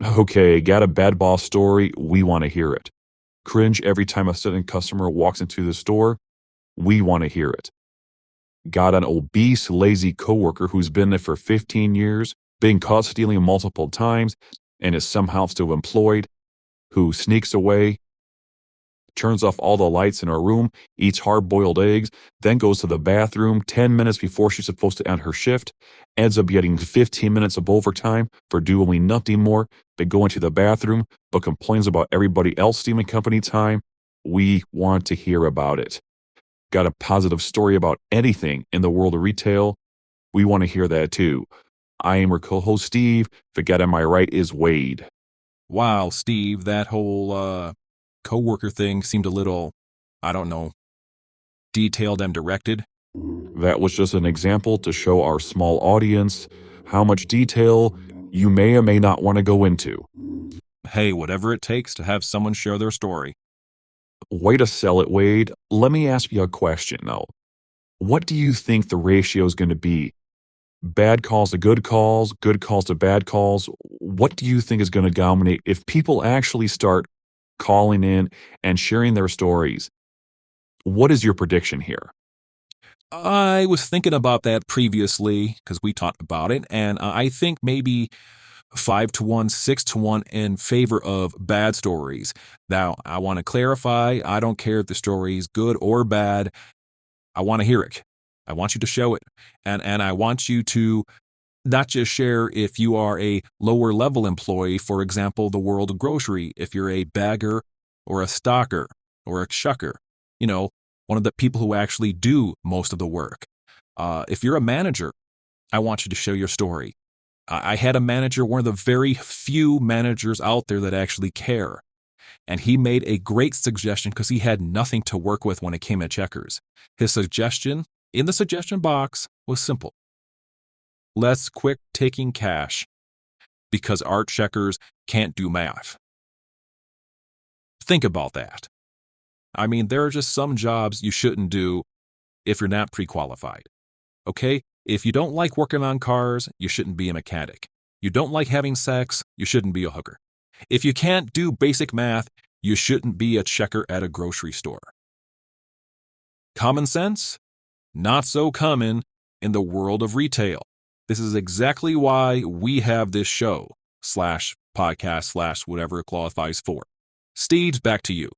Okay, got a bad boss story? We want to hear it. Cringe every time a certain customer walks into the store? We want to hear it. Got an obese, lazy coworker who's been there for 15 years, been caught stealing multiple times, and is somehow still employed, who sneaks away, turns off all the lights in her room, eats hard-boiled eggs, then goes to the bathroom 10 minutes before she's supposed to end her shift, ends up getting 15 minutes of overtime for doing nothing more but going to the bathroom, but complains about everybody else stealing company time. We want to hear about it. Got a positive story about anything in the world of retail? We want to hear that too. I am your co-host Steve. Forget am I right is Wade. Wow, Steve, that whole coworker thing seemed a little, I don't know, detailed and directed. That was just an example to show our small audience how much detail you may or may not want to go into. Hey, whatever it takes to have someone share their story. Way to sell it, Wade. Let me ask you a question though. What do you think the ratio is going to be? Bad calls to good calls to bad calls. What do you think is going to dominate if people actually start calling in and sharing their stories? What is your prediction here? I was thinking about that previously because we talked about it, and I think maybe 5 to 1, 6 to 1 in favor of bad stories. Now, I want to clarify I don't care if the story is good or bad. I want to hear it. I want you to show it. And I want you to not just share if you are a lower level employee, for example, the world of grocery, if you're a bagger or a stocker or a shucker, you know, one of the people who actually do most of the work. If you're a manager, I want you to share your story. I had a manager, one of the very few managers out there that actually care. And he made a great suggestion because he had nothing to work with when it came to checkers. His suggestion in the suggestion box was simple. Let's quit taking cash because our checkers can't do math. Think about that. I mean, there are just some jobs you shouldn't do if you're not pre-qualified. Okay? If you don't like working on cars, you shouldn't be a mechanic. You don't like having sex, you shouldn't be a hooker. If you can't do basic math, you shouldn't be a checker at a grocery store. Common sense? Not so common in the world of retail. This is exactly why we have this show /podcast/ whatever it qualifies for. Steve's, back to you.